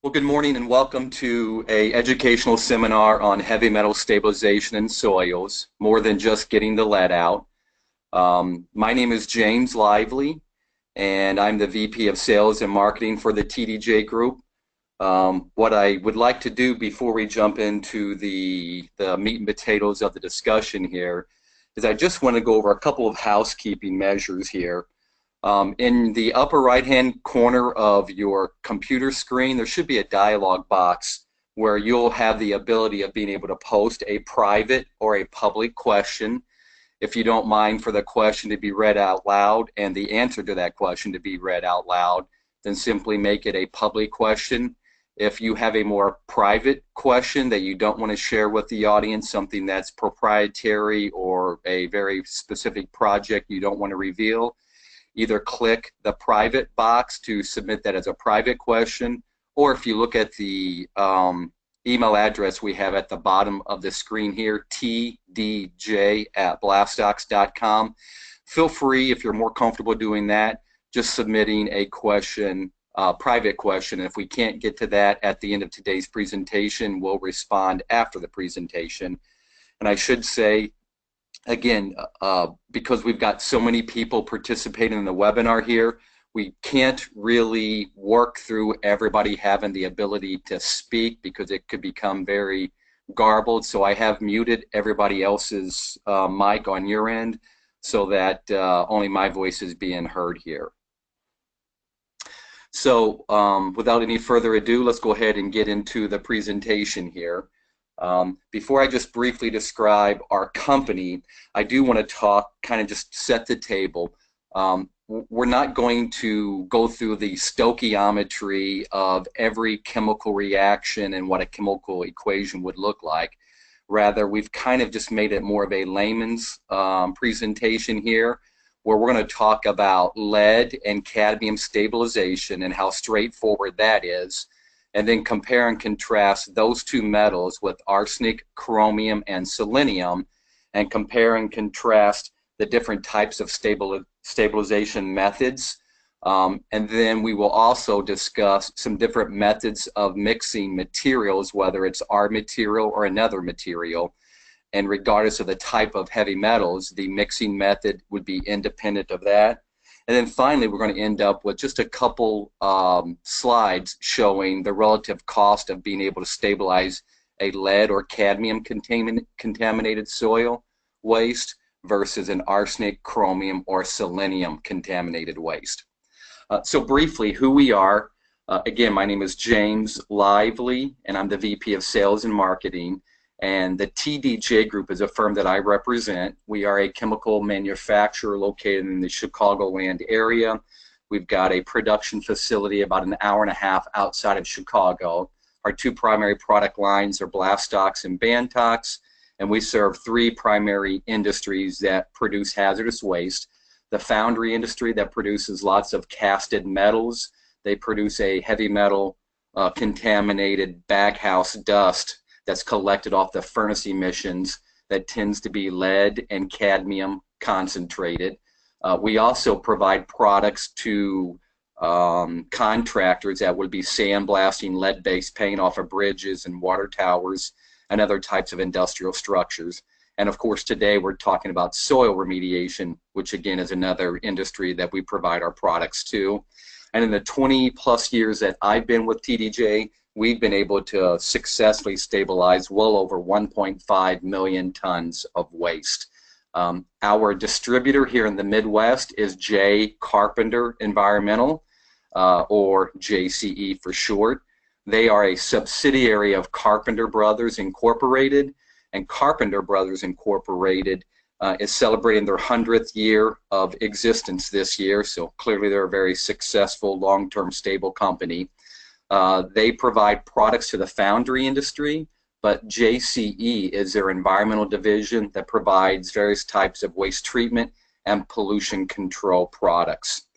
Well, good morning and welcome to an educational seminar on heavy metal stabilization in soils, more than just getting the lead out. My name is James Lively, and I'm the VP of Sales and Marketing for the TDJ Group. What I would like to do before we jump into the meat and potatoes of the discussion here is I just want to go over a couple of housekeeping measures here. In the upper right-hand corner of your computer screen, there should be a dialog box where you'll have the ability of being able to post a private or a public question. If you don't mind for the question to be read out loud and the answer to that question to be read out loud, then simply make it a public question. If you have a more private question that you don't want to share with the audience, something that's proprietary or a very specific project you don't want to reveal, either click the private box to submit that as a private question, or if you look at the email address we have at the bottom of the screen here, tdj@blastox.com, feel free, if you're more comfortable doing that, just submitting a question, private question. If we can't get to that at the end of today's presentation, we'll respond after the presentation. And I should say, again, because we've got so many people participating in the webinar here, we can't really work through everybody having the ability to speak because it could become very garbled. So I have muted everybody else's mic on your end so that only my voice is being heard here. So without any further ado, let's go ahead and get into the presentation here. Before I just briefly describe our company, I do want to talk, kind of just set the table. We're not going to go through the stoichiometry of every chemical reaction and what a chemical equation would look like. Rather, we've kind of just made it more of a layman's presentation here, where we're going to talk about lead and cadmium stabilization and how straightforward that is, and then compare and contrast those two metals with arsenic, chromium, and selenium, and compare and contrast the different types of stabilization methods. And then we will also discuss some different methods of mixing materials, whether it's our material or another material. And regardless of the type of heavy metals, the mixing method would be independent of that. And then finally, we're going to end up with just a couple slides showing the relative cost of being able to stabilize a lead or cadmium contaminated soil waste versus an arsenic, chromium, or selenium contaminated waste. So briefly, who we are. Again, my name is James Lively, and I'm the VP of Sales and Marketing. And the TDJ Group is a firm that I represent. We are a chemical manufacturer located in the Chicagoland area. We've got a production facility about an hour and a half outside of Chicago. Our two primary product lines are Blastox and Bantox, and we serve three primary industries that produce hazardous waste. The foundry industry that produces lots of casted metals. They produce a heavy metal contaminated baghouse dust that's collected off the furnace emissions that tends to be lead and cadmium concentrated. We also provide products to contractors that would be sandblasting lead-based paint off of bridges and water towers and other types of industrial structures. And of course, today we're talking about soil remediation, which again is another industry that we provide our products to. And in the 20+ years that I've been with TDJ, we've been able to successfully stabilize well over 1.5 million tons of waste. Our distributor here in the Midwest is J. Carpenter Environmental, or JCE for short. They are a subsidiary of Carpenter Brothers Incorporated, and Carpenter Brothers Incorporated is celebrating their 100th year of existence this year, so clearly they're a very successful, long-term, stable company. They provide products to the foundry industry, but JCE is their environmental division that provides various types of waste treatment and pollution control products.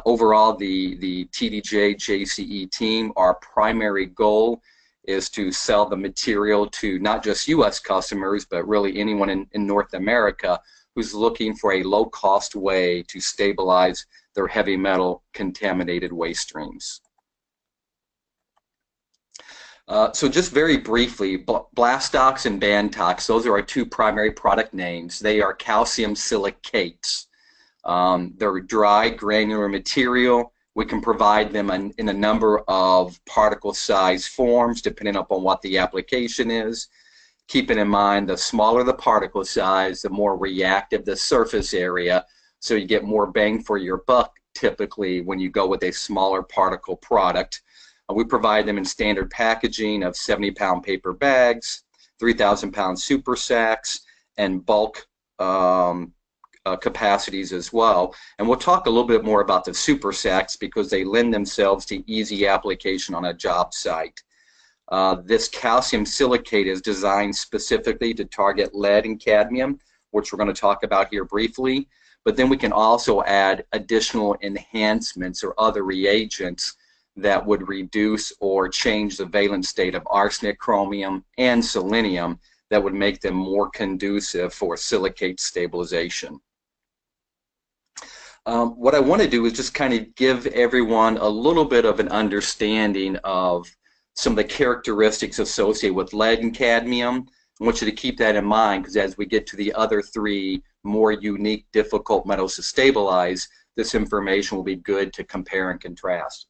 Overall, the TDJ JCE team, our primary goal is to sell the material to not just U.S. customers, but really anyone in North America who's looking for a low-cost way to stabilize their heavy metal contaminated waste streams. So just very briefly, Blastox and Bantox, those are our two primary product names. They are calcium silicates. They're dry, granular material. We can provide them in a number of particle size forms depending upon what the application is. Keeping in mind, the smaller the particle size, the more reactive the surface area, so you get more bang for your buck typically when you go with a smaller particle product. We provide them in standard packaging of 70-pound paper bags, 3,000-pound super sacks, and bulk capacities as well. And we'll talk a little bit more about the super sacks because they lend themselves to easy application on a job site. This calcium silicate is designed specifically to target lead and cadmium, which we're going to talk about here briefly. But then we can also add additional enhancements or other reagents that would reduce or change the valence state of arsenic, chromium, and selenium that would make them more conducive for silicate stabilization. What I want to do is just kind of give everyone a little bit of an understanding of some of the characteristics associated with lead and cadmium. I want you to keep that in mind because as we get to the other three more unique, difficult metals to stabilize, this information will be good to compare and contrast.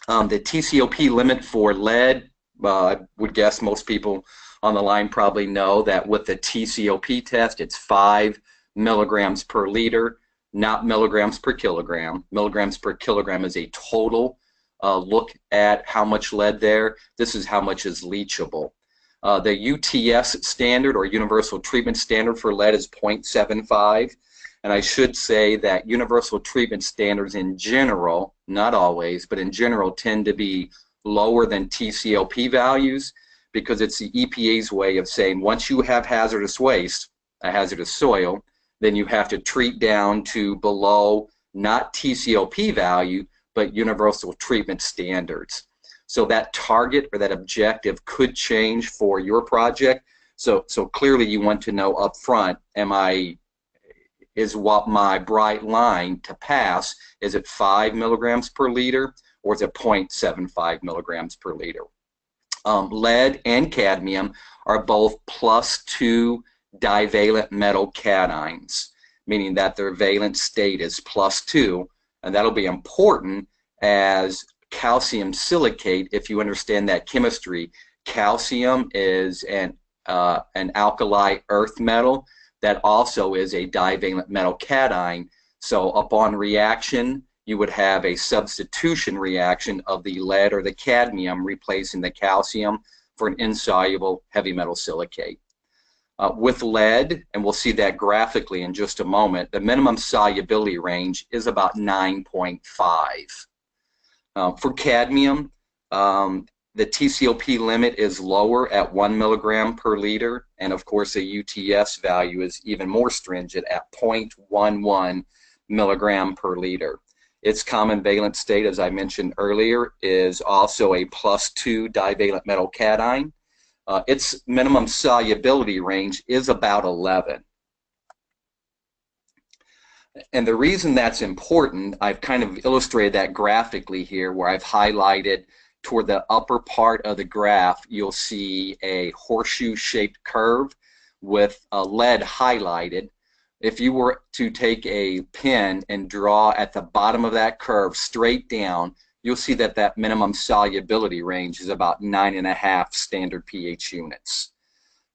The TCOP limit for lead, I would guess most people on the line probably know that with the TCOP test, it's 5 milligrams per liter, not milligrams per kilogram. Milligrams per kilogram is a total look at how much lead there. This is how much is leachable. The UTS standard, or Universal Treatment Standard for lead, is 0.75. And I should say that universal treatment standards in general, not always, but in general tend to be lower than TCOP values because it's the EPA's way of saying once you have hazardous waste, a hazardous soil, then you have to treat down to below not TCOP value, but universal treatment standards. So that target or that objective could change for your project. So clearly you want to know up front, is what my bright line to pass, is it 5 milligrams per liter or is it 0.75 milligrams per liter? Lead and cadmium are both +2 divalent metal cations, meaning that their valence state is +2, and that'll be important as calcium silicate. If you understand that chemistry, calcium is an alkali earth metal that also is a divalent metal cation. So upon reaction, you would have a substitution reaction of the lead or the cadmium replacing the calcium for an insoluble heavy metal silicate. With lead, and we'll see that graphically in just a moment, the minimum solubility range is about 9.5. For cadmium, the TCOP limit is lower at 1 milligram per liter, and of course the UTS value is even more stringent at 0.11 milligram per liter. Its common valence state, as I mentioned earlier, is also a +2 divalent metal cation. Its minimum solubility range is about 11. And the reason that's important, I've kind of illustrated that graphically here where I've highlighted toward the upper part of the graph, you'll see a horseshoe-shaped curve with lead highlighted. If you were to take a pen and draw at the bottom of that curve straight down, you'll see that that minimum solubility range is about 9.5 standard pH units.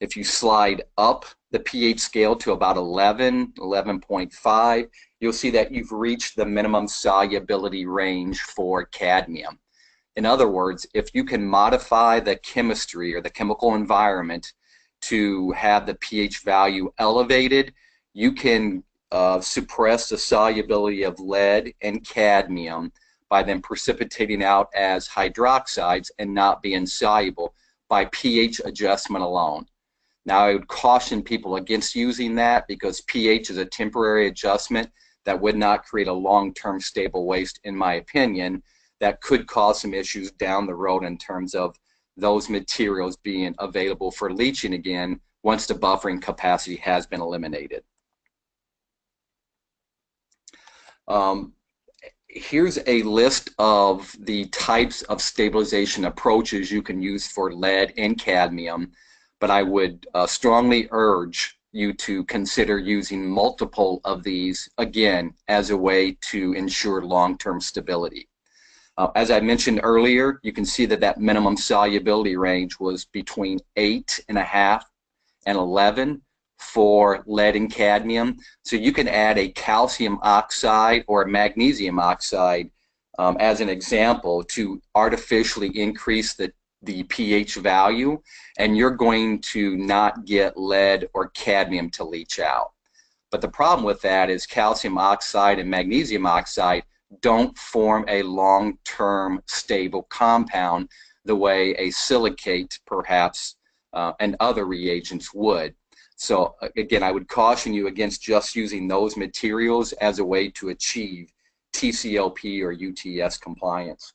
If you slide up the pH scale to about 11, 11.5, you'll see that you've reached the minimum solubility range for cadmium. In other words, if you can modify the chemistry or the chemical environment to have the pH value elevated, you can suppress the solubility of lead and cadmium by them precipitating out as hydroxides and not being soluble by pH adjustment alone. Now, I would caution people against using that because pH is a temporary adjustment that would not create a long-term stable waste, in my opinion, that could cause some issues down the road in terms of those materials being available for leaching again once the buffering capacity has been eliminated. here's a list of the types of stabilization approaches you can use for lead and cadmium, but I would strongly urge you to consider using multiple of these, again, as a way to ensure long-term stability. As I mentioned earlier, you can see that that minimum solubility range was between 8.5 and 11 for lead and cadmium. So you can add a calcium oxide or a magnesium oxide as an example to artificially increase the pH value, and you're going to not get lead or cadmium to leach out. But the problem with that is calcium oxide and magnesium oxide don't form a long-term stable compound the way a silicate perhaps and other reagents would. So again, I would caution you against just using those materials as a way to achieve TCLP or UTS compliance.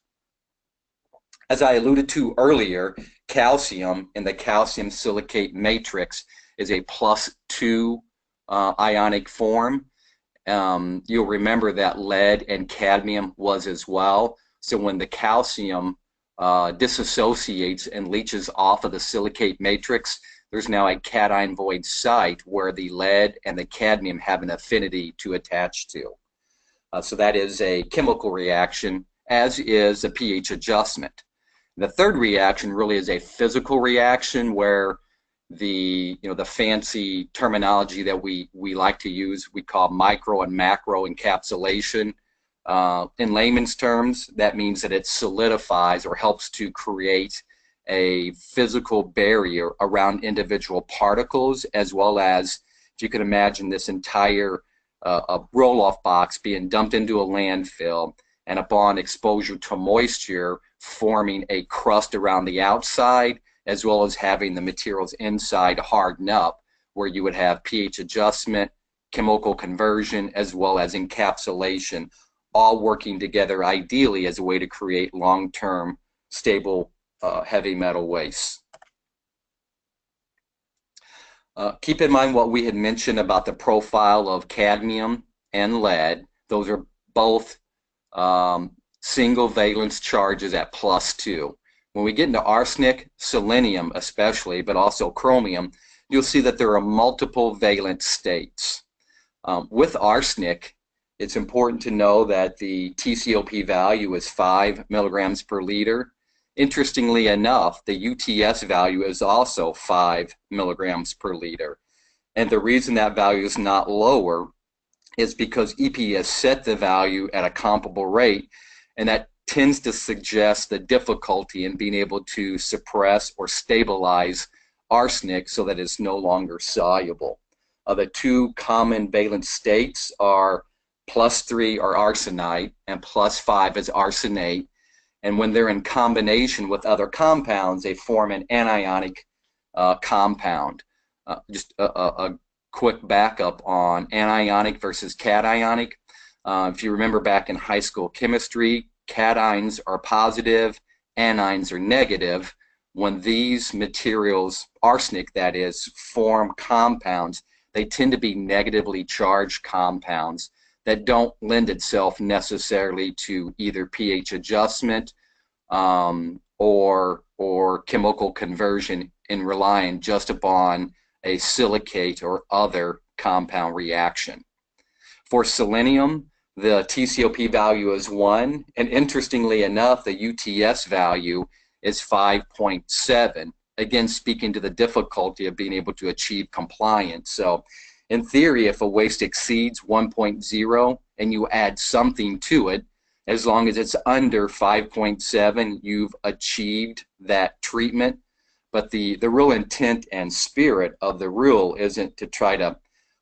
As I alluded to earlier, calcium in the calcium silicate matrix is a +2 ionic form. You'll remember that lead and cadmium was as well. So when the calcium disassociates and leaches off of the silicate matrix, there's now a cation void site where the lead and the cadmium have an affinity to attach to. So that is a chemical reaction, as is a pH adjustment. The third reaction really is a physical reaction where the fancy terminology that we like to use, we call micro and macro encapsulation. In layman's terms, that means that it solidifies or helps to create a physical barrier around individual particles, as well as, if you can imagine this entire roll-off box being dumped into a landfill, and upon exposure to moisture, forming a crust around the outside, as well as having the materials inside harden up, where you would have pH adjustment, chemical conversion, as well as encapsulation, all working together ideally as a way to create long-term stable heavy metal wastes. Keep in mind what we had mentioned about the profile of cadmium and lead. Those are both single valence charges at +2. When we get into arsenic, selenium especially, but also chromium, you'll see that there are multiple valence states. With arsenic, it's important to know that the TCOP value is 5 milligrams per liter. Interestingly enough, the UTS value is also 5 milligrams per liter. And the reason that value is not lower is because EPA has set the value at a comparable rate, and that tends to suggest the difficulty in being able to suppress or stabilize arsenic so that it's no longer soluble. The two common valence states are +3 or arsenite and +5 is arsenate. And when they're in combination with other compounds, they form an anionic compound. Just a quick backup on anionic versus cationic. If you remember back in high school chemistry, cations are positive, anions are negative. When these materials, arsenic that is, form compounds, they tend to be negatively charged compounds that don't lend itself necessarily to either pH adjustment or chemical conversion in relying just upon a silicate or other compound reaction. For selenium, the TCOP value is 1, and interestingly enough, the UTS value is 5.7, again speaking to the difficulty of being able to achieve compliance. So in theory, if a waste exceeds 1.0 and you add something to it, as long as it's under 5.7, you've achieved that treatment. But the real intent and spirit of the rule isn't to try to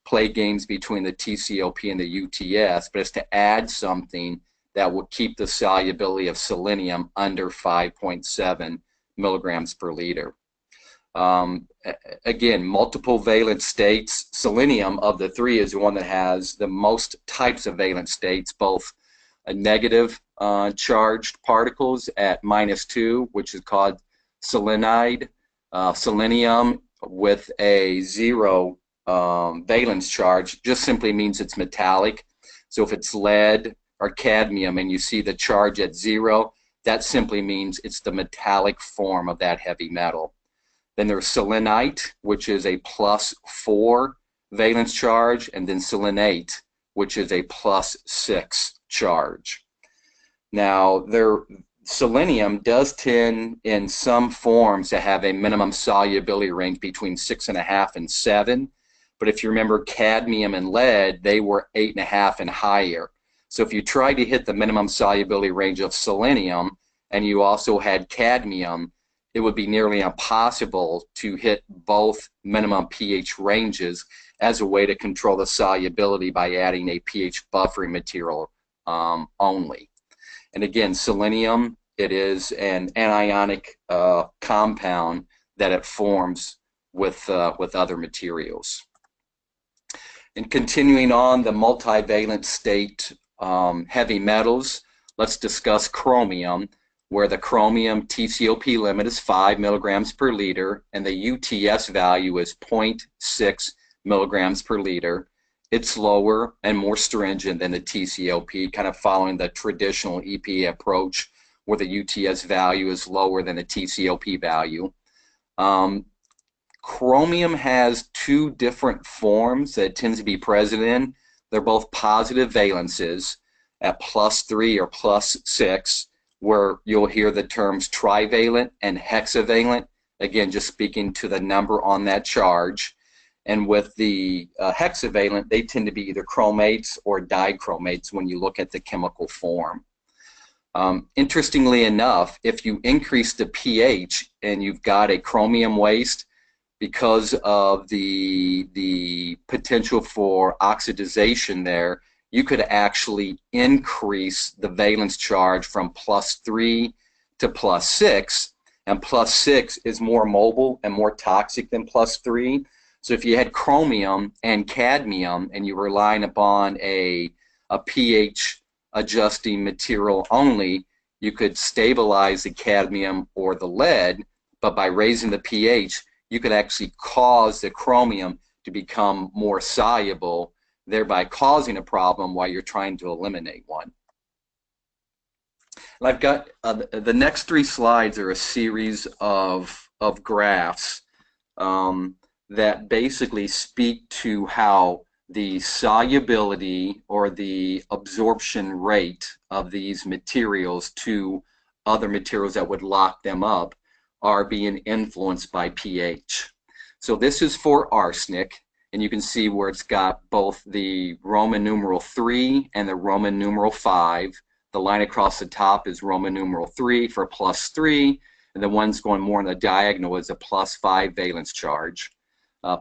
play games between the TCOP and the UTS, but it's to add something that will keep the solubility of selenium under 5.7 milligrams per liter. Again, multiple valence states. Selenium of the three is the one that has the most types of valence states, both a negative charged particles at -2, which is called selenide. Selenium with a 0 valence charge just simply means it's metallic. So if it's lead, or cadmium and you see the charge at 0, that simply means it's the metallic form of that heavy metal. Then there's selenite, which is a +4 valence charge, and then selenate, which is a +6 charge. Now, selenium does tend in some forms to have a minimum solubility range between 6.5 and 7. But if you remember cadmium and lead, they were 8.5 and higher. So if you tried to hit the minimum solubility range of selenium and you also had cadmium, it would be nearly impossible to hit both minimum pH ranges as a way to control the solubility by adding a pH buffering material only. And again, selenium, it is an anionic compound that it forms with other materials. And continuing on the multivalent state heavy metals, let's discuss chromium, where the chromium TCOP limit is 5 milligrams per liter and the UTS value is 0.6 milligrams per liter. It's lower and more stringent than the TCOP, kind of following the traditional EPA approach where the UTS value is lower than the TCOP value. Chromium has two different forms that it tends to be present in. They're both positive valences at +3 or +6, where you'll hear the terms trivalent and hexavalent, again just speaking to the number on that charge. And with the hexavalent, they tend to be either chromates or dichromates when you look at the chemical form. Interestingly enough, if you increase the pH and you've got a chromium waste, because of the potential for oxidization there, you could actually increase the valence charge from +3 to +6, and +6 is more mobile and more toxic than +3. So if you had chromium and cadmium and you were relying upon a pH adjusting material only, you could stabilize the cadmium or the lead, but by raising the pH, you could actually cause the chromium to become more soluble, thereby causing a problem while you're trying to eliminate one. And I've got the next 3 slides are a series of graphs that basically speak to how the solubility or the absorption rate of these materials to other materials that would lock them up are being influenced by pH. So this is for arsenic, and you can see where it's got both the Roman numeral 3 and the Roman numeral 5. The line across the top is Roman numeral 3 for +3, and the one's going more on the diagonal is a +5 valence charge.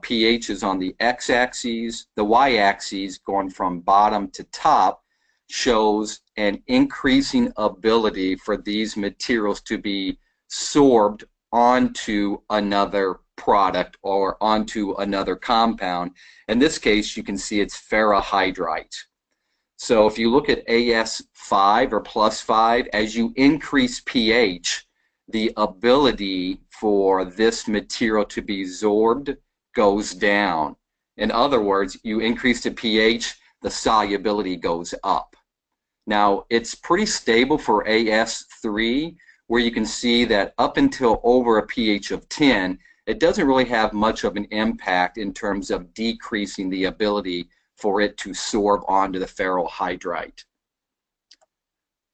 pH is on the x-axis. The y-axis, going from bottom to top, shows an increasing ability for these materials to be sorbed onto another product or onto another compound. In this case, you can see it's ferrohydrite. So if you look at AS5 or +5, as you increase pH, the ability for this material to be sorbed goes down. In other words, you increase the pH, the solubility goes up. Now, it's pretty stable for AS3, where you can see that up until over a pH of 10, it doesn't really have much of an impact in terms of decreasing the ability for it to sorb onto the ferrohydrite.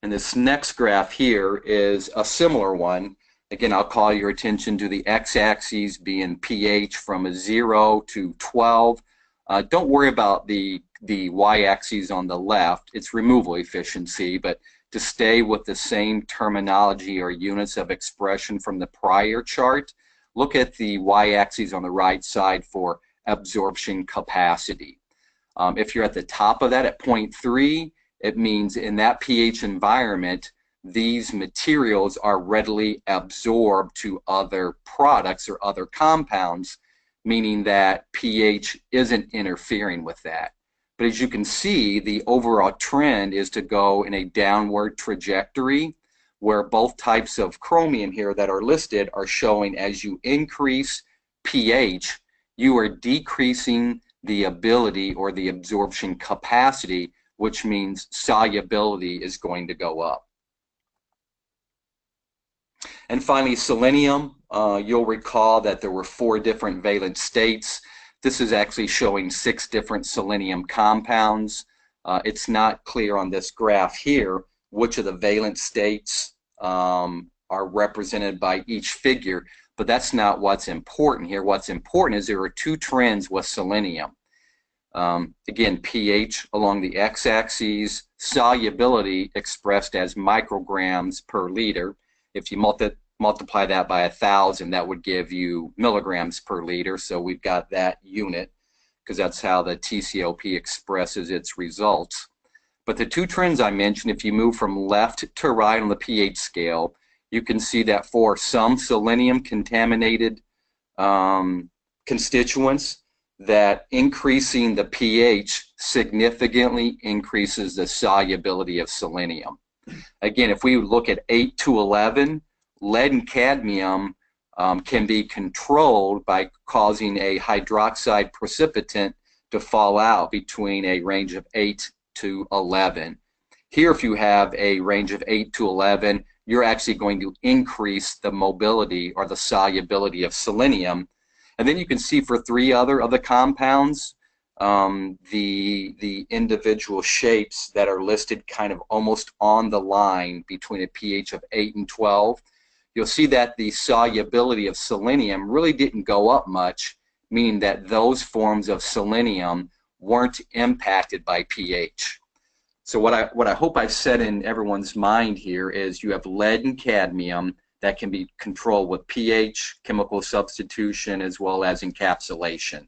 And this next graph here is a similar one. Again, I'll call your attention to the x-axis being pH from a 0 to 12. Don't worry about the y-axis on the left. It's removal efficiency, but to stay with the same terminology or units of expression from the prior chart, look at the y-axis on the right side for absorption capacity. If you're at the top of that at 0.3, it means in that pH environment, these materials are readily absorbed to other products or other compounds, meaning that pH isn't interfering with that. But as you can see, the overall trend is to go in a downward trajectory, where both types of chromium here that are listed are showing as you increase pH, you are decreasing the ability or the absorption capacity which means solubility is going to go up. And finally, selenium. You'll recall that there were 4 different valent states. This is actually showing 6 different selenium compounds. It's not clear on this graph here which of the valent states are represented by each figure, but that's not what's important here. What's important is there are 2 trends with selenium. Again, pH along the x-axis, solubility expressed as micrograms per liter. If you multiply that by 1,000, that would give you milligrams per liter. So we've got that unit because that's how the TCOP expresses its results. But the 2 trends I mentioned, if you move from left to right on the pH scale, you can see that for some selenium contaminated constituents, that increasing the pH significantly increases the solubility of selenium. Again, if we look at 8 to 11, lead and cadmium can be controlled by causing a hydroxide precipitant to fall out between a range of 8 to 11. Here, if you have a range of 8 to 11, you're actually going to increase the mobility or the solubility of selenium. And then you can see for 3 other of the compounds, the individual shapes that are listed kind of almost on the line between a pH of 8 and 12. You'll see that the solubility of selenium really didn't go up much, meaning that those forms of selenium weren't impacted by pH. So what I hope I've said in everyone's mind here is you have lead and cadmium that can be controlled with pH, chemical substitution, as well as encapsulation.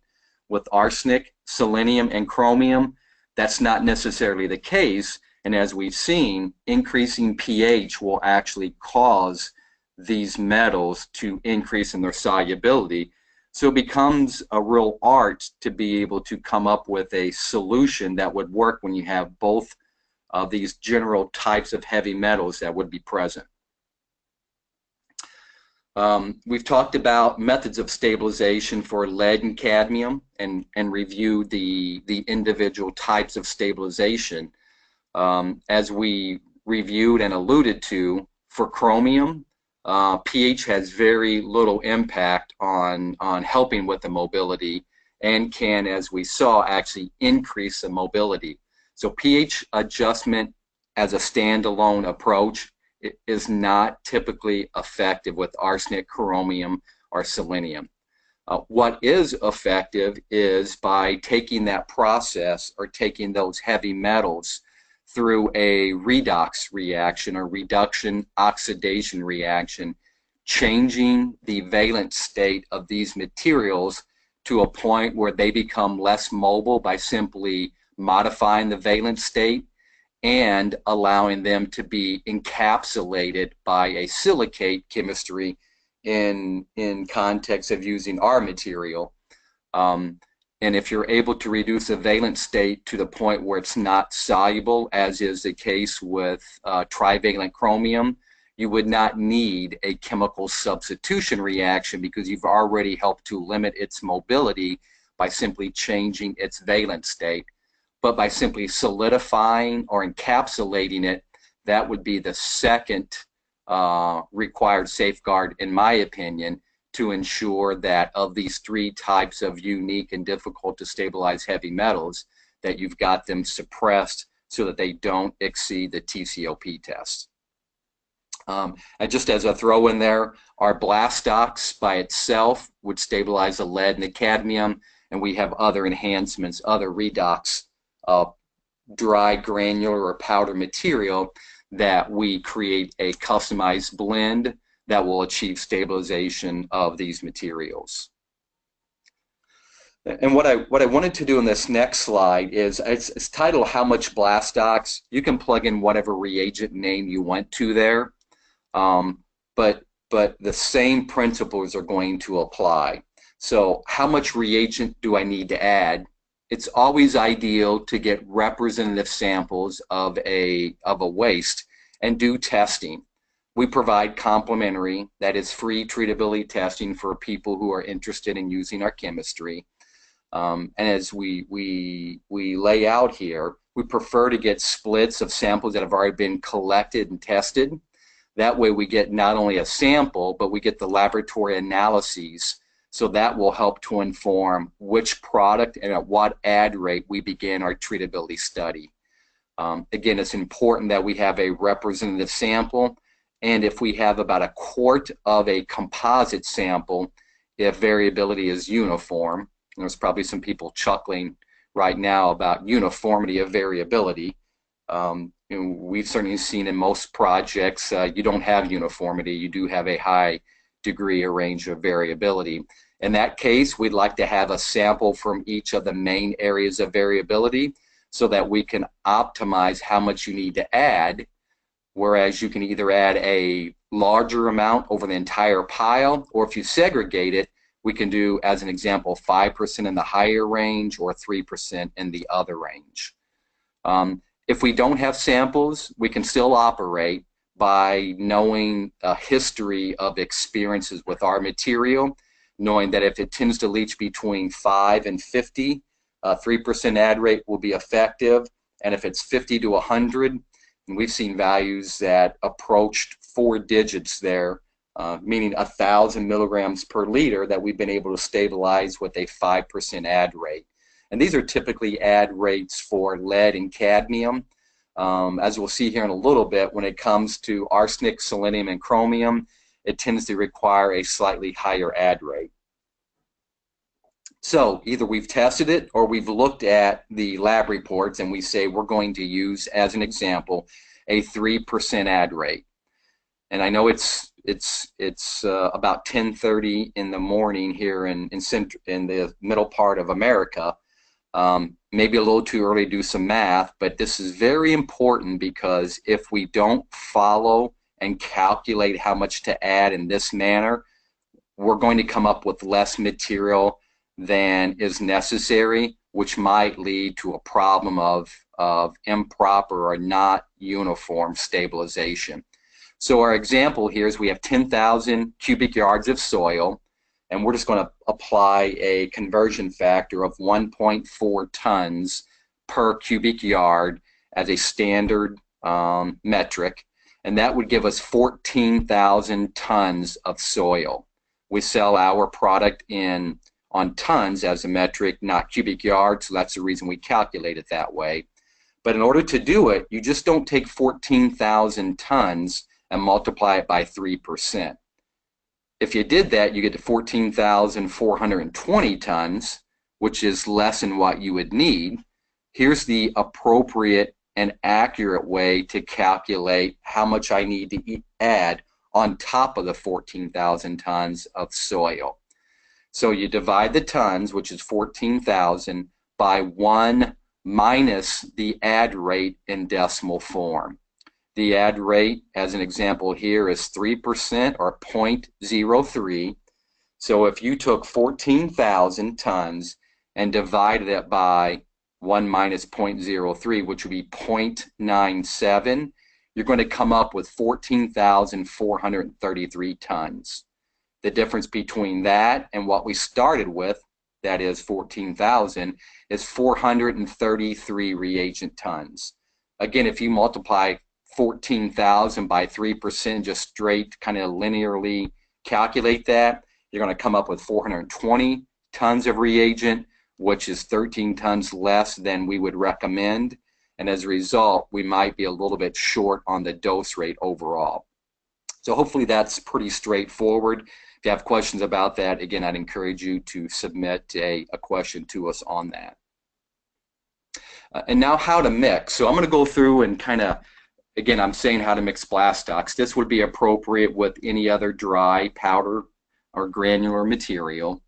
With arsenic, selenium, and chromium, that's not necessarily the case, and as we've seen, increasing pH will actually cause these metals to increase in their solubility. So it becomes a real art to be able to come up with a solution that would work when you have both of these general types of heavy metals that would be present. We've talked about methods of stabilization for lead and cadmium and reviewed the individual types of stabilization. As we reviewed and alluded to, for chromium, pH has very little impact on helping with the mobility and can, as we saw, actually increase the mobility. So pH adjustment as a standalone approach is not typically effective with arsenic, chromium, or selenium. What is effective is by taking that process or taking those heavy metals through a redox reaction or reduction oxidation reaction, changing the valent state of these materials to a point where they become less mobile by simply modifying the valent state and allowing them to be encapsulated by a silicate chemistry in context of using our material. And if you're able to reduce the valent state to the point where it's not soluble, as is the case with trivalent chromium, you would not need a chemical substitution reaction because you've already helped to limit its mobility by simply changing its valent state. But by simply solidifying or encapsulating it, that would be the second required safeguard, in my opinion, to ensure that of these 3 types of unique and difficult to stabilize heavy metals, that you've got them suppressed so that they don't exceed the TCOP test. And just as a throw in there, our blastox by itself would stabilize the lead and the cadmium, and we have other enhancements, other redox dry granular or powder material that we create a customized blend that will achieve stabilization of these materials. And what I wanted to do in this next slide is, it's titled How Much Blastox. You can plug in whatever reagent name you want to there, but the same principles are going to apply. So how much reagent do I need to add? It's always ideal to get representative samples of a waste and do testing. We provide complimentary, that is free treatability testing for people who are interested in using our chemistry. And as we lay out here, we prefer to get splits of samples that have already been collected and tested. That way we get not only a sample, but we get the laboratory analyses. So that will help to inform which product and at what add rate we begin our treatability study. Again, it's important that we have a representative sample, and if we have about a quart of a composite sample, if variability is uniform, there's probably some people chuckling right now about uniformity of variability. We've certainly seen in most projects you don't have uniformity, you do have a high degree or range of variability. In that case, we'd like to have a sample from each of the main areas of variability so that we can optimize how much you need to add, whereas you can either add a larger amount over the entire pile, or if you segregate it, we can do, as an example, 5% in the higher range or 3% in the other range. If we don't have samples, we can still operate by knowing a history of experiences with our material, knowing that if it tends to leach between 5 and 50, 3% add rate will be effective, and if it's 50 to 100, and we've seen values that approached 4 digits there, meaning 1,000 milligrams per liter, that we've been able to stabilize with a 5% add rate. And these are typically add rates for lead and cadmium. As we'll see here in a little bit, when it comes to arsenic, selenium, and chromium, it tends to require a slightly higher add rate. So either we've tested it or we've looked at the lab reports and we say we're going to use, as an example, a 3% add rate. And I know it's about 10:30 in the morning here in the middle part of America. Maybe a little too early to do some math, but this is very important, because if we don't follow and calculate how much to add in this manner, we're going to come up with less material than is necessary, which might lead to a problem of improper or not uniform stabilization. So our example here is we have 10,000 cubic yards of soil, and we're just going to apply a conversion factor of 1.4 tons per cubic yard as a standard metric, and that would give us 14,000 tons of soil. We sell our product on tons as a metric, not cubic yards, so that's the reason we calculate it that way. But in order to do it, you just don't take 14,000 tons and multiply it by 3%. If you did that, you get to 14,420 tons, which is less than what you would need. Here's the appropriate and accurate way to calculate how much I need to add on top of the 14,000 tons of soil. So you divide the tons, which is 14,000, by 1 minus the add rate in decimal form. The add rate, as an example here, is 3% or 0.03. So if you took 14,000 tons and divided it by 1 minus 0.03, which would be 0.97, you're going to come up with 14,433 tons. The difference between that and what we started with, that is 14,000, is 433 reagent tons. Again, if you multiply 14,000 by 3%, just straight kind of linearly calculate that, you're going to come up with 420 tons of reagent, which is 13 tons less than we would recommend. And as a result, we might be a little bit short on the dose rate overall. So hopefully that's pretty straightforward. If you have questions about that, again, I'd encourage you to submit a question to us on that. And now how to mix. So I'm going to go through and kind of, again, I'm saying how to mix blastox. This would be appropriate with any other dry, powder, or granular material.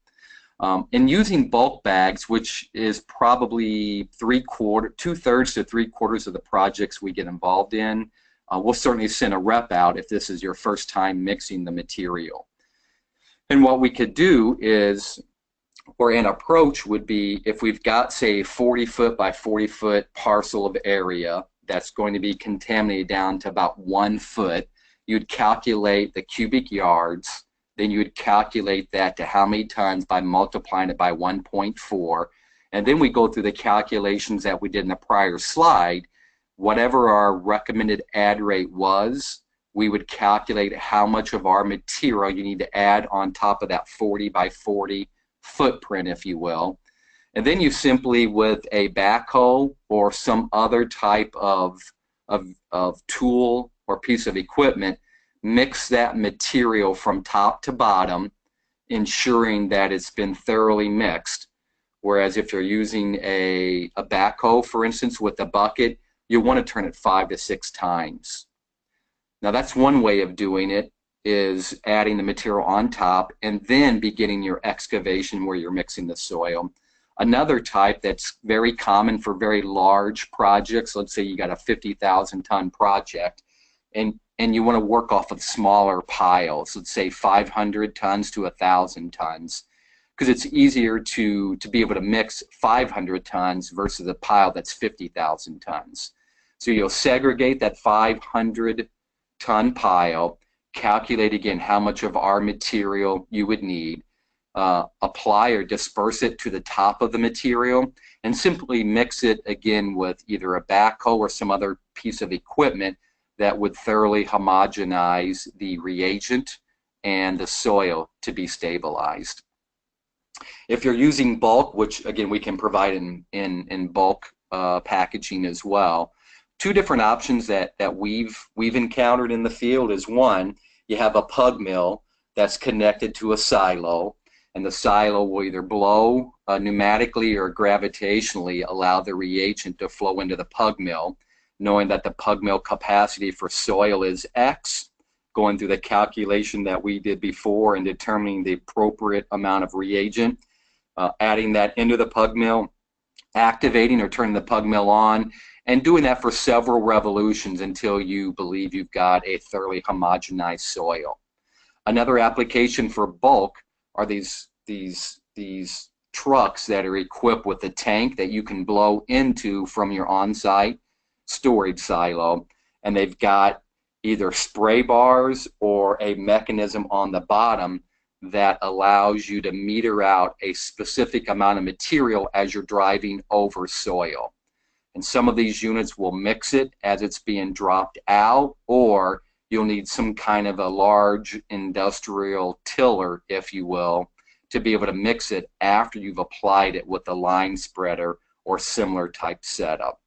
In using bulk bags, which is probably 2/3 to 3/4 of the projects we get involved in, we'll certainly send a rep out if this is your first time mixing the material. And what we could do is, or an approach would be, if we've got, say, a 40-foot by 40-foot parcel of area that's going to be contaminated down to about 1 foot, you'd calculate the cubic yards then you would calculate that to how many tons by multiplying it by 1.4. And then we go through the calculations that we did in the prior slide. Whatever our recommended add rate was, we would calculate how much of our material you need to add on top of that 40 by 40 footprint, if you will. And then you simply, with a backhoe or some other type of tool or piece of equipment, mix that material from top to bottom, ensuring that it's been thoroughly mixed. Whereas if you're using a backhoe, for instance, with a bucket, you want to turn it 5 to 6 times. Now that's one way of doing it, is adding the material on top and then beginning your excavation where you're mixing the soil. Another type that's very common for very large projects, let's say you got a 50,000 ton project, and you want to work off of smaller piles, let's say 500 tons to 1,000 tons, because it's easier to be able to mix 500 tons versus a pile that's 50,000 tons. So you'll segregate that 500 ton pile, calculate again how much of our material you would need, apply or disperse it to the top of the material, and simply mix it again with either a backhoe or some other piece of equipment that would thoroughly homogenize the reagent and the soil to be stabilized. If you're using bulk, which again we can provide in bulk packaging as well, two different options that we've encountered in the field is, one, you have a pug mill that's connected to a silo, and the silo will either blow pneumatically or gravitationally allow the reagent to flow into the pug mill, knowing that the pug mill capacity for soil is X, going through the calculation that we did before and determining the appropriate amount of reagent, adding that into the pug mill, activating or turning the pug mill on, and doing that for several revolutions until you believe you've got a thoroughly homogenized soil. Another application for bulk are these trucks that are equipped with a tank that you can blow into from your on-site storage silo, and they've got either spray bars or a mechanism on the bottom that allows you to meter out a specific amount of material as you're driving over soil. And some of these units will mix it as it's being dropped out, or you'll need some kind of a large industrial tiller, if you will, to be able to mix it after you've applied it with a line spreader or similar type setup.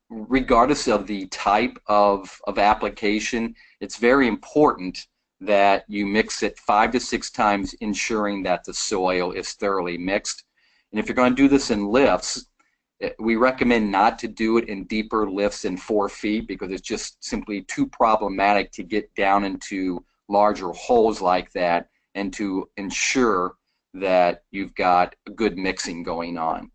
Regardless of the type of application, it's very important that you mix it 5 to 6 times, ensuring that the soil is thoroughly mixed. And if you're going to do this in lifts, we recommend not to do it in deeper lifts than 4 feet, because it's just simply too problematic to get down into larger holes like that and to ensure that you've got good mixing going on.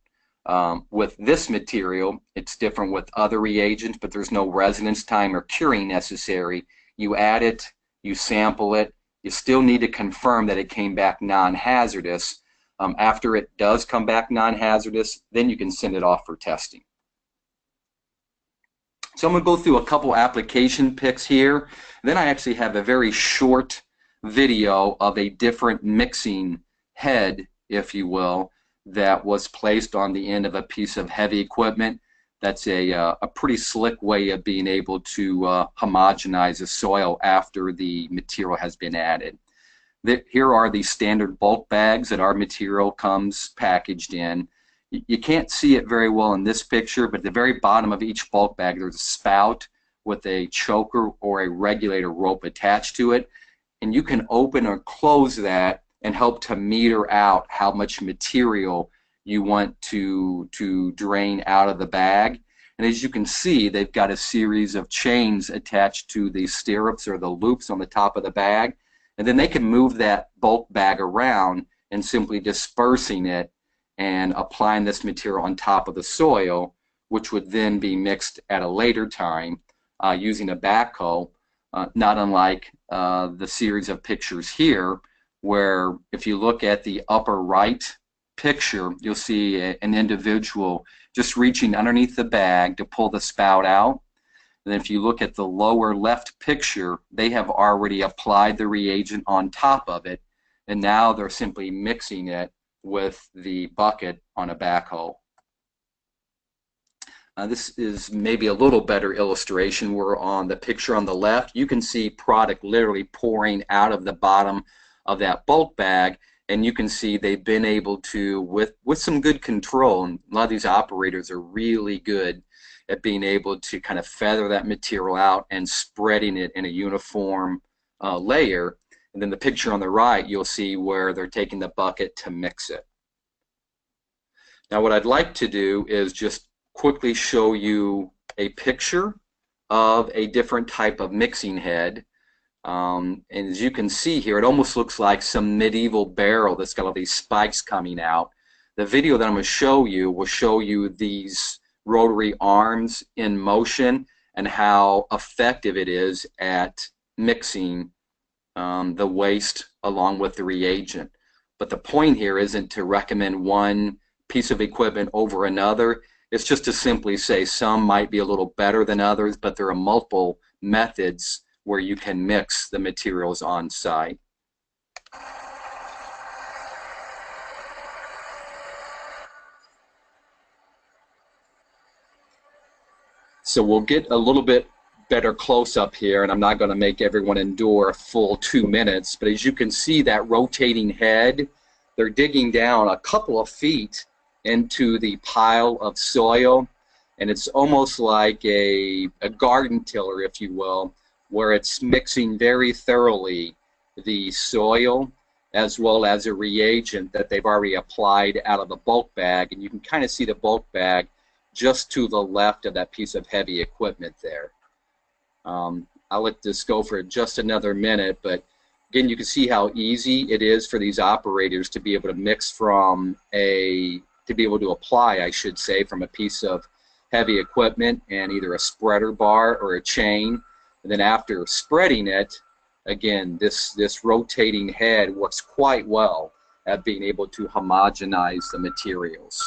With this material, it's different with other reagents, but there's no residence time or curing necessary. You add it, you sample it, you still need to confirm that it came back non-hazardous. After it does come back non-hazardous, then you can send it off for testing. So I'm going to go through a couple application pics here. Then I actually have a very short video of a different mixing head, if you will, that was placed on the end of a piece of heavy equipment. That's a pretty slick way of being able to homogenize the soil after the material has been added. Here are the standard bulk bags that our material comes packaged in. You can't see it very well in this picture, but at the very bottom of each bulk bag there's a spout with a choker or a regulator rope attached to it, and you can open or close that and help to meter out how much material you want to drain out of the bag. And as you can see, they've got a series of chains attached to the stirrups or the loops on the top of the bag, and then they can move that bulk bag around and simply dispersing it and applying this material on top of the soil, which would then be mixed at a later time using a backhoe, not unlike the series of pictures here, where if you look at the upper right picture, you'll see an individual just reaching underneath the bag to pull the spout out. And if you look at the lower left picture, they have already applied the reagent on top of it, and now they're simply mixing it with the bucket on a backhoe. This is maybe a little better illustration. We're on the picture on the left. You can see product literally pouring out of the bottom of that bulk bag, and you can see they've been able to, with some good control, and a lot of these operators are really good at being able to kind of feather that material out and spreading it in a uniform layer. And then the picture on the right, you'll see where they're taking the bucket to mix it. Now what I'd like to do is just quickly show you a picture of a different type of mixing head. And as you can see here, it almost looks like some medieval barrel that's got all these spikes coming out. The video that I'm going to show you will show you these rotary arms in motion and how effective it is at mixing the waste along with the reagent. But the point here isn't to recommend one piece of equipment over another. It's just to simply say some might be a little better than others, but there are multiple methods where you can mix the materials on site. So we'll get a little bit better close-up here, and I'm not going to make everyone endure a full 2 minutes, but as you can see that rotating head, they're digging down a couple of feet into the pile of soil, and it's almost like a garden tiller, if you will, where it's mixing very thoroughly the soil as well as a reagent that they've already applied out of the bulk bag, and you can kind of see the bulk bag just to the left of that piece of heavy equipment there. I'll let this go for just another minute, but again, you can see how easy it is for these operators to be able to mix from to be able to apply, I should say, from a piece of heavy equipment and either a spreader bar or a chain. And then after spreading it, again, this rotating head works quite well at being able to homogenize the materials.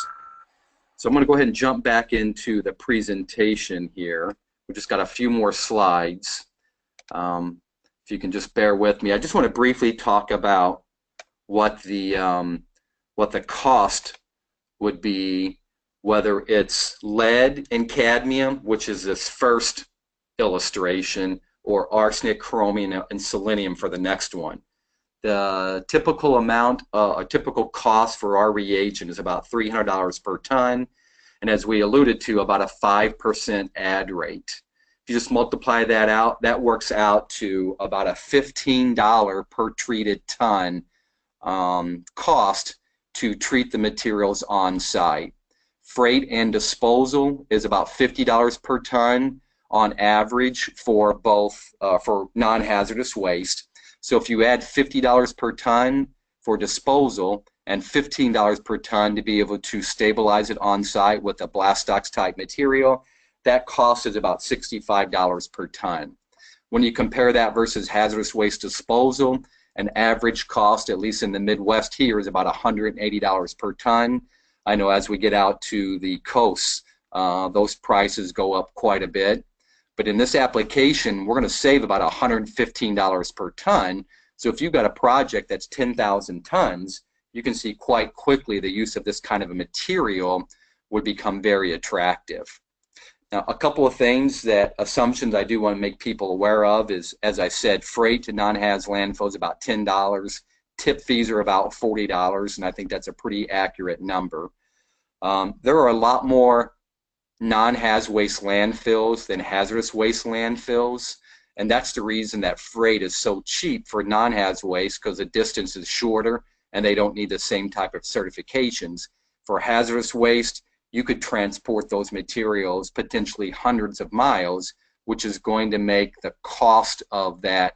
So I'm going to go ahead and jump back into the presentation here. We've just got a few more slides. If you can just bear with me. I just want to briefly talk about what the cost would be, whether it's lead and cadmium, which is this first illustration, or arsenic, chromium, and selenium for the next one. The typical amount, a typical cost for our reagent is about $300 per ton, and as we alluded to, about a 5% add rate. If you just multiply that out, that works out to about a $15 per treated ton cost to treat the materials on site. Freight and disposal is about $50 per ton on average for both for non-hazardous waste. So if you add $50 per ton for disposal and $15 per ton to be able to stabilize it on site with a blastox type material, that cost is about $65 per ton. When you compare that versus hazardous waste disposal, an average cost, at least in the Midwest here, is about $180 per ton. I know as we get out to the coasts, those prices go up quite a bit. But in this application, we're going to save about $115 per ton. So if you've got a project that's 10,000 tons, you can see quite quickly the use of this kind of a material would become very attractive. Now, a couple of assumptions I do want to make people aware of is, as I said, freight to non-haz landfill is about $10. Tip fees are about $40, and I think that's a pretty accurate number. There are a lot more non-haz waste landfills than hazardous waste landfills, and that's the reason that freight is so cheap for non-haz waste, because the distance is shorter and they don't need the same type of certifications. For hazardous waste, you could transport those materials potentially hundreds of miles, which is going to make the cost of that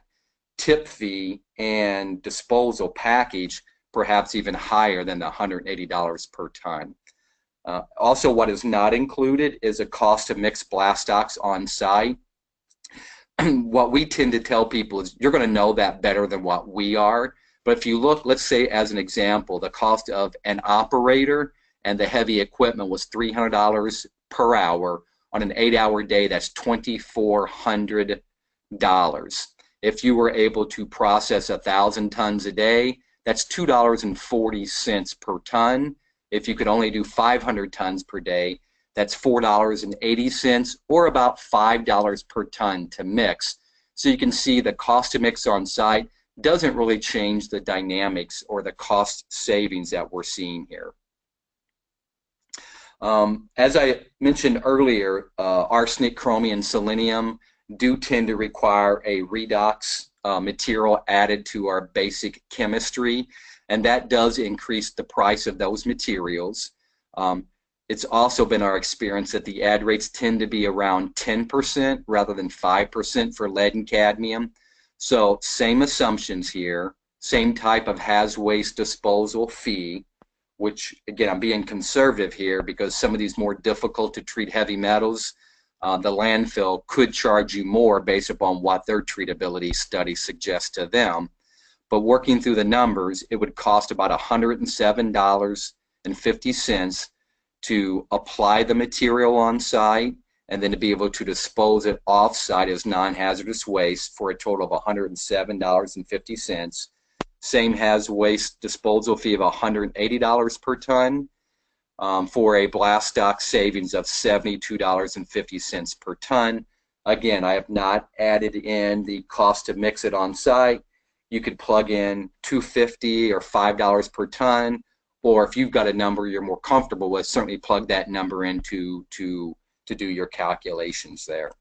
tip fee and disposal package perhaps even higher than the $180 per ton. Also, what is not included is a cost to mix blastox on site. What we tend to tell people is you're going to know that better than what we are. But if you look, let's say as an example, the cost of an operator and the heavy equipment was $300 per hour. On an 8-hour day, that's $2,400. If you were able to process 1,000 tons a day, that's $2.40 per ton. If you could only do 500 tons per day, that's $4.80, or about $5 per ton to mix. So you can see the cost to mix on site doesn't really change the dynamics or the cost savings that we're seeing here. As I mentioned earlier, arsenic, chromium, and selenium do tend to require a redox material added to our basic chemistry, and that does increase the price of those materials. It's also been our experience that the add rates tend to be around 10% rather than 5% for lead and cadmium. So same assumptions here, same type of waste disposal fee, which again, I'm being conservative here because some of these more difficult to treat heavy metals, the landfill could charge you more based upon what their treatability study suggests to them. But working through the numbers, it would cost about $107.50 to apply the material on site and then to be able to dispose it off site as non-hazardous waste for a total of $107.50. Same waste disposal fee of $180 per ton for a blast stock savings of $72.50 per ton. Again, I have not added in the cost to mix it on site. You could plug in $2.50 or $5 per ton, or if you've got a number you're more comfortable with, certainly plug that number in to do your calculations there.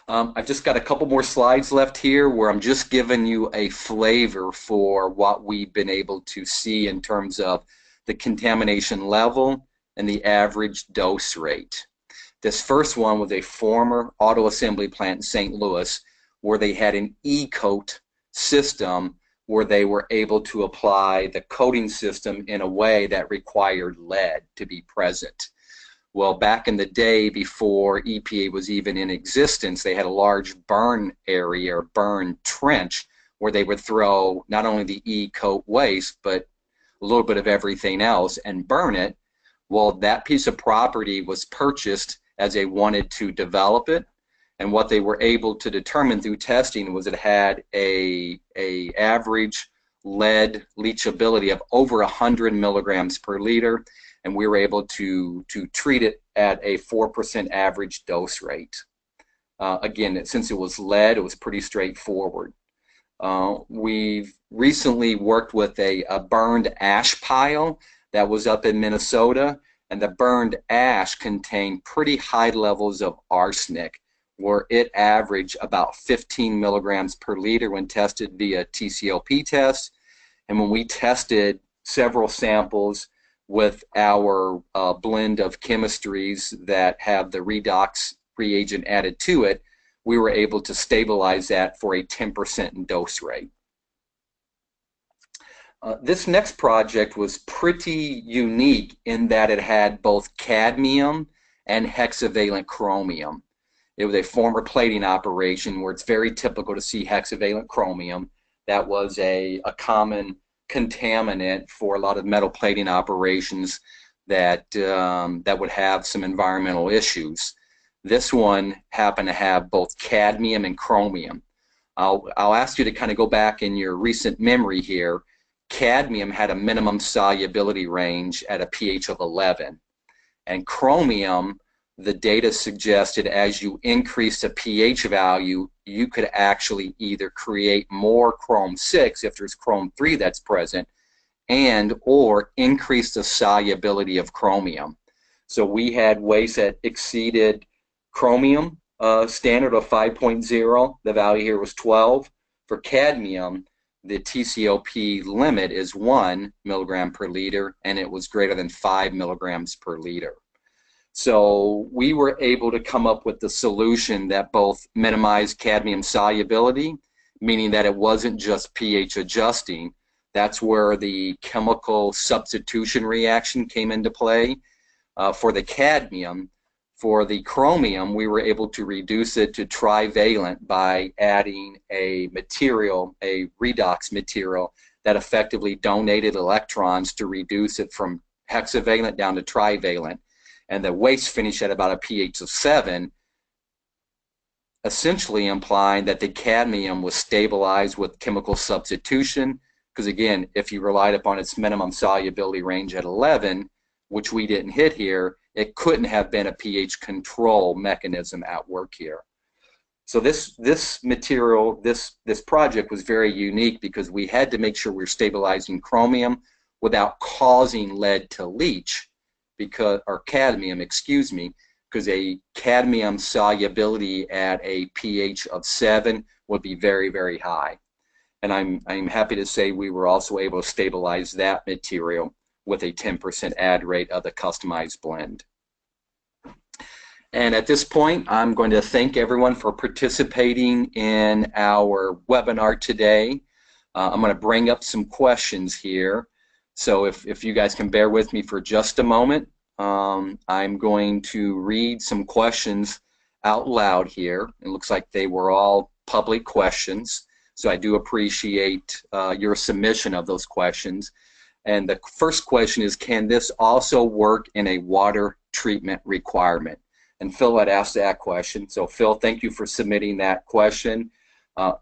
I've just got a couple more slides left here where I'm just giving you a flavor for what we've been able to see in terms of the contamination level and the average dose rate. This first one was a former auto assembly plant in St. Louis where they had an E-coat system where they were able to apply the coating system in a way that required lead to be present. Well, back in the day before EPA was even in existence, they had a large burn area or burn trench where they would throw not only the E-coat waste, but a little bit of everything else and burn it. Well, that piece of property was purchased as they wanted to develop it. And what they were able to determine through testing was it had a average lead leachability of over 100 milligrams per liter. And we were able to treat it at a 4% average dose rate. Again, since it was lead, it was pretty straightforward. We've recently worked with a burned ash pile that was up in Minnesota, and the burned ash contained pretty high levels of arsenic, where it averaged about 15 milligrams per liter when tested via TCOP test. And when we tested several samples with our blend of chemistries that have the redox reagent added to it, we were able to stabilize that for a 10% dose rate. This next project was pretty unique in that it had both cadmium and hexavalent chromium. It was a former plating operation where it's very typical to see hexavalent chromium. That was a common contaminant for a lot of metal plating operations that would have some environmental issues. This one happened to have both cadmium and chromium. I'll ask you to kind of go back in your recent memory here. Cadmium had a minimum solubility range at a pH of 11, and chromium, the data suggested as you increase the pH value, you could actually either create more chrome 6 if there's chrome 3 that's present, and or increase the solubility of chromium. So we had waste that exceeded chromium standard of 5.0. The value here was 12. For cadmium, the TCOP limit is 1 milligram per liter, and it was greater than 5 milligrams per liter. So we were able to come up with the solution that both minimized cadmium solubility, meaning that it wasn't just pH adjusting. That's where the chemical substitution reaction came into play for the cadmium. For the chromium, we were able to reduce it to trivalent by adding a material, a redox material, that effectively donated electrons to reduce it from hexavalent down to trivalent. and the waste finish at about a pH of 7, essentially implying that the cadmium was stabilized with chemical substitution, because again, if you relied upon its minimum solubility range at 11, which we didn't hit here, it couldn't have been a pH control mechanism at work here. So this material, this project was very unique because we had to make sure we're stabilizing chromium without causing lead to leach, or cadmium, excuse me, because a cadmium solubility at a pH of 7 would be very, very high. And I'm happy to say we were also able to stabilize that material with a 10% add rate of the customized blend. And at this point, I'm going to thank everyone for participating in our webinar today. I'm going to bring up some questions here. So if you guys can bear with me for just a moment, I'm going to read some questions out loud here. It looks like they were all public questions. So I do appreciate your submission of those questions. And the first question is, can this also work in a water treatment requirement? And Phil had asked that question. So Phil, thank you for submitting that question.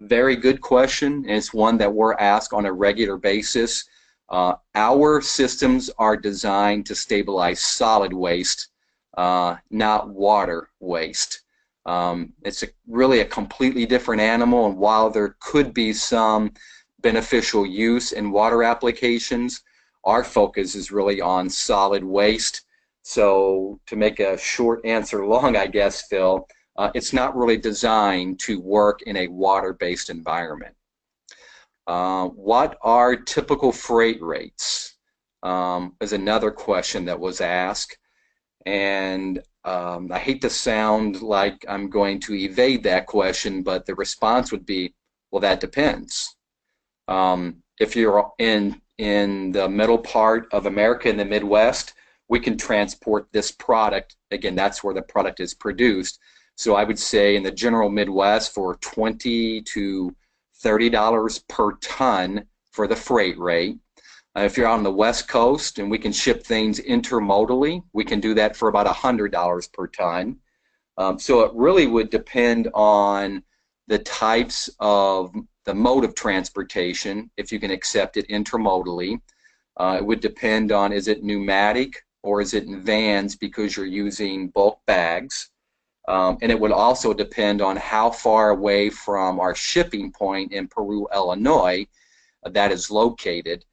Very good question. And it's one that we're asked on a regular basis. Our systems are designed to stabilize solid waste, not water waste. It's really a completely different animal, and while there could be some beneficial use in water applications, our focus is really on solid waste. So to make a short answer long, I guess, Phil, it's not really designed to work in a water-based environment. What are typical freight rates? Is another question that was asked. And I hate to sound like I'm going to evade that question, but the response would be, well, that depends. If you're in the middle part of America, in the Midwest, we can transport this product. Again, that's where the product is produced. So I would say in the general Midwest for $20 to $30 per ton for the freight rate. If you're on the West Coast and we can ship things intermodally, we can do that for about $100 per ton. So it really would depend on the types of the mode of transportation, if you can accept it intermodally. It would depend on, is it pneumatic or is it in vans because you're using bulk bags. And it would also depend on how far away from our shipping point in Peru, Illinois, that is located.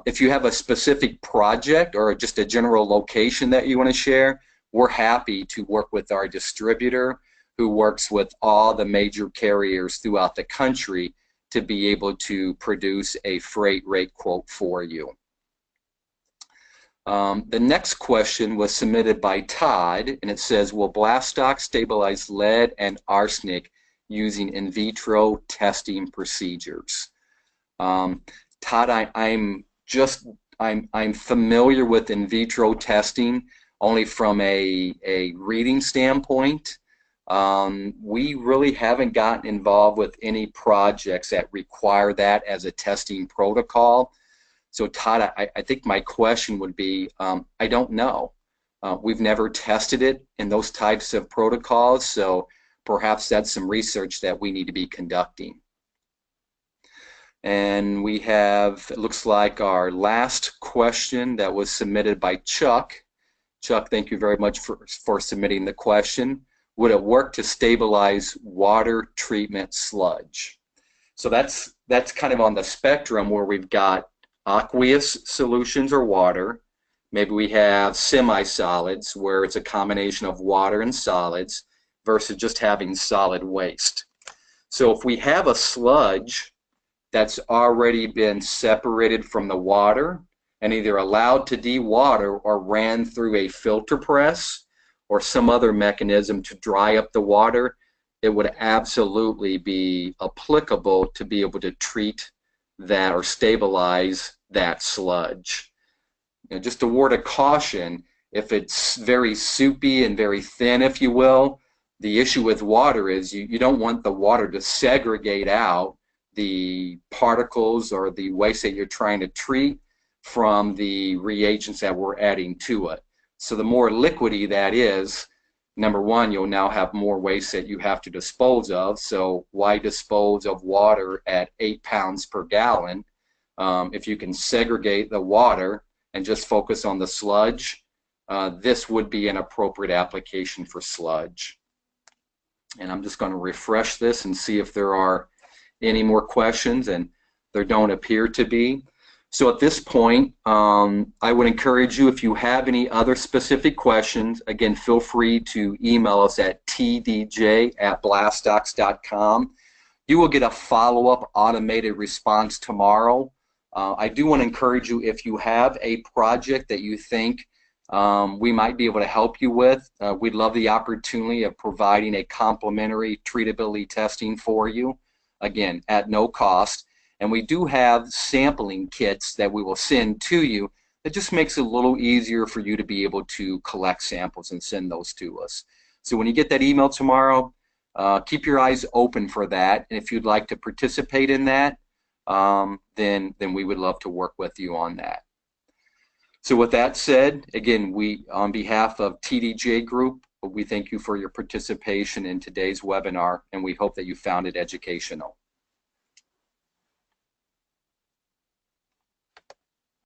If you have a specific project or just a general location that you want to share, we're happy to work with our distributor who works with all the major carriers throughout the country to be able to produce a freight rate quote for you. The next question was submitted by Todd, and it says, will Blastock stabilize lead and arsenic using in vitro testing procedures? Todd, I'm familiar with in vitro testing only from a reading standpoint. We really haven't gotten involved with any projects that require that as a testing protocol. So Todd, I think my question would be, I don't know. We've never tested it in those types of protocols, so perhaps that's some research that we need to be conducting. And we have, it looks like our last question that was submitted by Chuck. Chuck, thank you very much for submitting the question. Would it work to stabilize water treatment sludge? So that's kind of on the spectrum where we've got aqueous solutions or water. Maybe we have semi-solids where it's a combination of water and solids versus just having solid waste. So if we have a sludge that's already been separated from the water and either allowed to dewater or ran through a filter press or some other mechanism to dry up the water, it would absolutely be applicable to be able to treat that or stabilize that sludge. You know, just a word of caution, if it's very soupy and very thin, if you will, the issue with water is you don't want the water to segregate out the particles or the waste that you're trying to treat from the reagents that we're adding to it. So the more liquidy that is, number one, you'll now have more waste that you have to dispose of. So why dispose of water at 8 pounds per gallon? If you can segregate the water and just focus on the sludge, this would be an appropriate application for sludge. And I'm just going to refresh this and see if there are any more questions, and there don't appear to be. So at this point, I would encourage you, if you have any other specific questions, again, feel free to email us at tdj@blastox.com. You will get a follow-up automated response tomorrow. I do want to encourage you, if you have a project that you think we might be able to help you with, we'd love the opportunity of providing a complimentary treatability testing for you, again, at no cost. And we do have sampling kits that we will send to you that just makes it a little easier for you to be able to collect samples and send those to us. So when you get that email tomorrow, keep your eyes open for that. And if you'd like to participate in that, then we would love to work with you on that. So with that said, again, on behalf of TDJ Group, we thank you for your participation in today's webinar, and we hope that you found it educational.